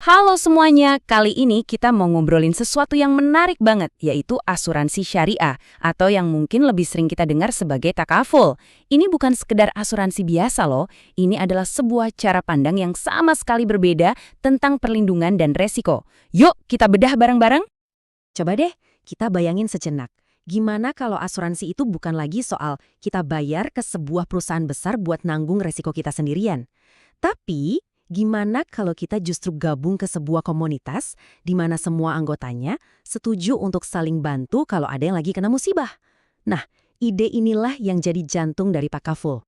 Halo semuanya, kali ini kita mau ngobrolin sesuatu yang menarik banget, yaitu asuransi syariah, atau yang mungkin lebih sering kita dengar sebagai takaful. Ini bukan sekedar asuransi biasa loh, ini adalah sebuah cara pandang yang sama sekali berbeda tentang perlindungan dan resiko. Yuk, kita bedah bareng-bareng? Coba deh, kita bayangin sejenak. Gimana kalau asuransi itu bukan lagi soal kita bayar ke sebuah perusahaan besar buat nanggung resiko kita sendirian. Tapi, gimana kalau kita justru gabung ke sebuah komunitas di mana semua anggotanya setuju untuk saling bantu kalau ada yang lagi kena musibah? Nah, ide inilah yang jadi jantung dari Pakaful.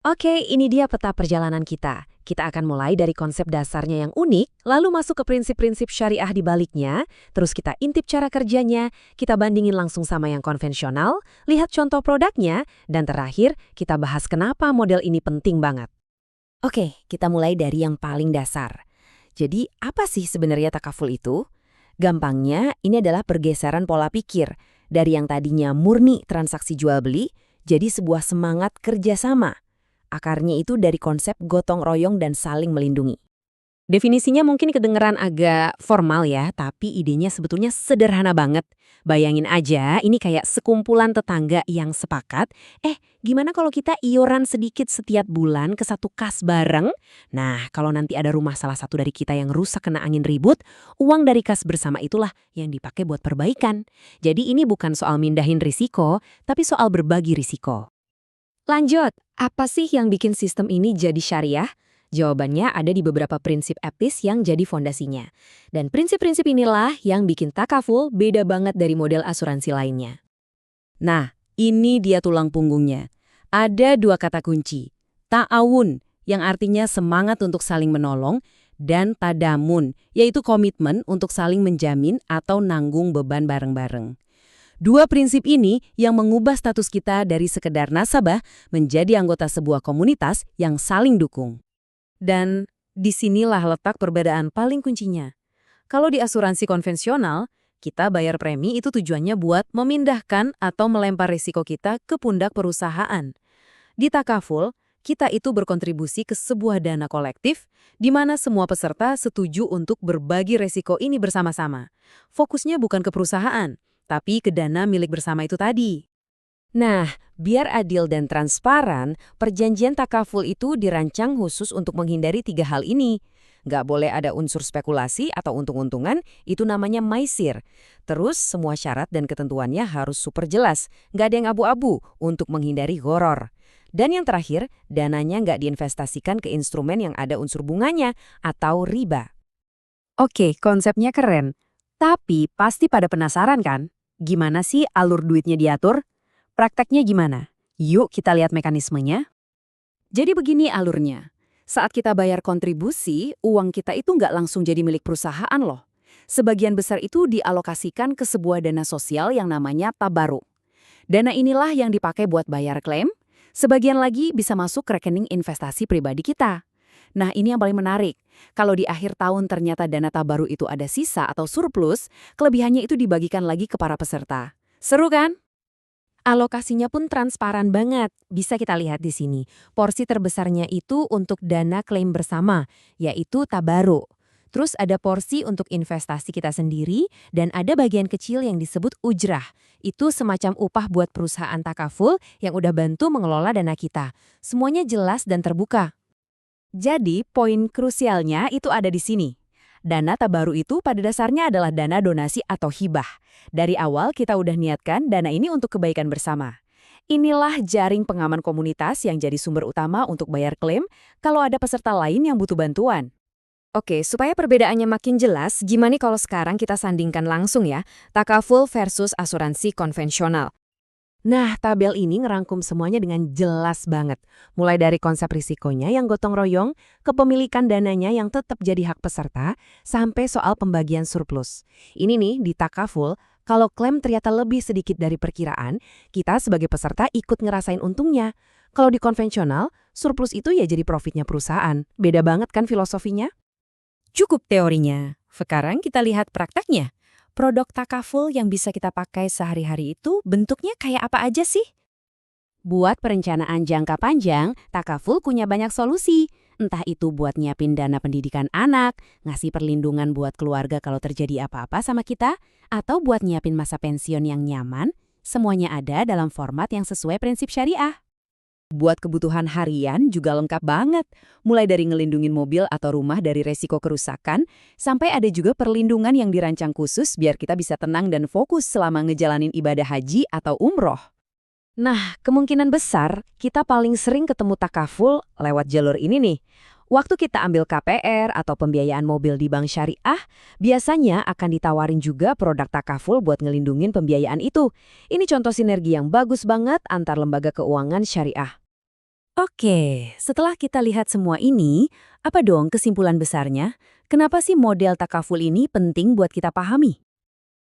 Oke, ini dia peta perjalanan kita. Kita akan mulai dari konsep dasarnya yang unik, lalu masuk ke prinsip-prinsip syariah di baliknya, terus kita intip cara kerjanya, kita bandingin langsung sama yang konvensional, lihat contoh produknya, dan terakhir kita bahas kenapa model ini penting banget. Oke, kita mulai dari yang paling dasar. Jadi, apa sih sebenarnya takaful itu? Gampangnya, ini adalah pergeseran pola pikir. Dari yang tadinya murni transaksi jual-beli, jadi sebuah semangat kerjasama. Akarnya itu dari konsep gotong royong dan saling melindungi. Definisinya mungkin kedengeran agak formal ya, tapi idenya sebetulnya sederhana banget. Bayangin aja, ini kayak sekumpulan tetangga yang sepakat, gimana kalau kita iuran sedikit setiap bulan ke satu kas bareng? Nah, kalau nanti ada rumah salah satu dari kita yang rusak kena angin ribut, uang dari kas bersama itulah yang dipakai buat perbaikan. Jadi ini bukan soal mindahin risiko, tapi soal berbagi risiko. Lanjut, apa sih yang bikin sistem ini jadi syariah? Jawabannya ada di beberapa prinsip etis yang jadi fondasinya. Dan prinsip-prinsip inilah yang bikin takaful beda banget dari model asuransi lainnya. Nah, ini dia tulang punggungnya. Ada dua kata kunci. Ta'awun, yang artinya semangat untuk saling menolong, dan tadamun, yaitu komitmen untuk saling menjamin atau nanggung beban bareng-bareng. Dua prinsip ini yang mengubah status kita dari sekedar nasabah menjadi anggota sebuah komunitas yang saling dukung. Dan disinilah letak perbedaan paling kuncinya. Kalau di asuransi konvensional, kita bayar premi itu tujuannya buat memindahkan atau melempar risiko kita ke pundak perusahaan. Di takaful, kita itu berkontribusi ke sebuah dana kolektif di mana semua peserta setuju untuk berbagi risiko ini bersama-sama. Fokusnya bukan ke perusahaan, tapi ke dana milik bersama itu tadi. Nah, biar adil dan transparan, perjanjian takaful itu dirancang khusus untuk menghindari tiga hal ini. Nggak boleh ada unsur spekulasi atau untung-untungan, itu namanya maisir. Terus, semua syarat dan ketentuannya harus super jelas, nggak ada yang abu-abu untuk menghindari gharar. Dan yang terakhir, dananya nggak diinvestasikan ke instrumen yang ada unsur bunganya atau riba. Oke, konsepnya keren. Tapi pasti pada penasaran kan? Gimana sih alur duitnya diatur? Prakteknya gimana? Yuk kita lihat mekanismenya. Jadi begini alurnya. Saat kita bayar kontribusi, uang kita itu nggak langsung jadi milik perusahaan loh. Sebagian besar itu dialokasikan ke sebuah dana sosial yang namanya tabaruk. Dana inilah yang dipakai buat bayar klaim, sebagian lagi bisa masuk ke rekening investasi pribadi kita. Nah, ini yang paling menarik. Kalau di akhir tahun ternyata dana tabaruk itu ada sisa atau surplus, kelebihannya itu dibagikan lagi ke para peserta. Seru kan? Alokasinya pun transparan banget. Bisa kita lihat di sini. Porsi terbesarnya itu untuk dana klaim bersama, yaitu tabaruk. Terus ada porsi untuk investasi kita sendiri, dan ada bagian kecil yang disebut ujrah. Itu semacam upah buat perusahaan takaful yang udah bantu mengelola dana kita. Semuanya jelas dan terbuka. Jadi, poin krusialnya itu ada di sini. Dana tabaruk itu pada dasarnya adalah dana donasi atau hibah. Dari awal kita udah niatkan dana ini untuk kebaikan bersama. Inilah jaring pengaman komunitas yang jadi sumber utama untuk bayar klaim kalau ada peserta lain yang butuh bantuan. Oke, supaya perbedaannya makin jelas, gimana kalau sekarang kita sandingkan langsung ya, takaful versus asuransi konvensional. Nah, tabel ini ngerangkum semuanya dengan jelas banget. Mulai dari konsep risikonya yang gotong royong, kepemilikan dananya yang tetap jadi hak peserta, sampai soal pembagian surplus. Ini nih, di takaful, kalau klaim ternyata lebih sedikit dari perkiraan, kita sebagai peserta ikut ngerasain untungnya. Kalau di konvensional, surplus itu ya jadi profitnya perusahaan. Beda banget kan filosofinya? Cukup teorinya. Sekarang kita lihat prakteknya. Produk takaful yang bisa kita pakai sehari-hari itu bentuknya kayak apa aja sih? Buat perencanaan jangka panjang, takaful punya banyak solusi. Entah itu buat nyiapin dana pendidikan anak, ngasih perlindungan buat keluarga kalau terjadi apa-apa sama kita, atau buat nyiapin masa pensiun yang nyaman, semuanya ada dalam format yang sesuai prinsip syariah. Buat kebutuhan harian juga lengkap banget, mulai dari ngelindungin mobil atau rumah dari resiko kerusakan, sampai ada juga perlindungan yang dirancang khusus biar kita bisa tenang dan fokus selama ngejalanin ibadah haji atau umroh. Nah, kemungkinan besar kita paling sering ketemu takaful lewat jalur ini nih. Waktu kita ambil KPR atau pembiayaan mobil di bank syariah, biasanya akan ditawarin juga produk takaful buat ngelindungin pembiayaan itu. Ini contoh sinergi yang bagus banget antar lembaga keuangan syariah. Oke, setelah kita lihat semua ini, apa dong kesimpulan besarnya? Kenapa sih model takaful ini penting buat kita pahami?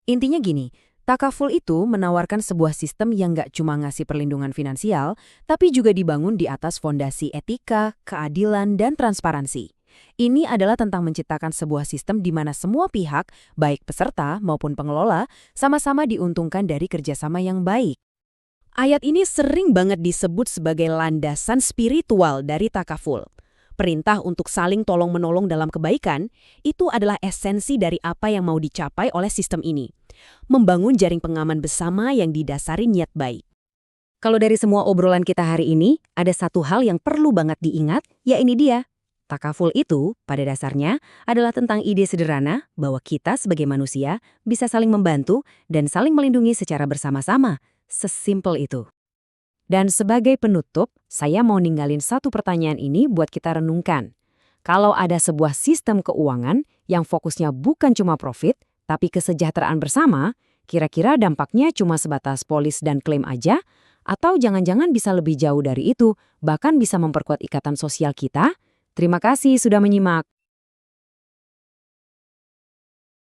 Intinya gini, takaful itu menawarkan sebuah sistem yang nggak cuma ngasih perlindungan finansial, tapi juga dibangun di atas fondasi etika, keadilan, dan transparansi. Ini adalah tentang menciptakan sebuah sistem di mana semua pihak, baik peserta maupun pengelola, sama-sama diuntungkan dari kerjasama yang baik. Ayat ini sering banget disebut sebagai landasan spiritual dari takaful. Perintah untuk saling tolong-menolong dalam kebaikan, itu adalah esensi dari apa yang mau dicapai oleh sistem ini. Membangun jaring pengaman bersama yang didasari niat baik. Kalau dari semua obrolan kita hari ini, ada satu hal yang perlu banget diingat, ya ini dia. Takaful itu, pada dasarnya, adalah tentang ide sederhana bahwa kita sebagai manusia bisa saling membantu dan saling melindungi secara bersama-sama. Sesimpel itu. Dan sebagai penutup, saya mau ninggalin satu pertanyaan ini buat kita renungkan. Kalau ada sebuah sistem keuangan yang fokusnya bukan cuma profit, tapi kesejahteraan bersama, kira-kira dampaknya cuma sebatas polis dan klaim aja? Atau jangan-jangan bisa lebih jauh dari itu, bahkan bisa memperkuat ikatan sosial kita? Terima kasih sudah menyimak.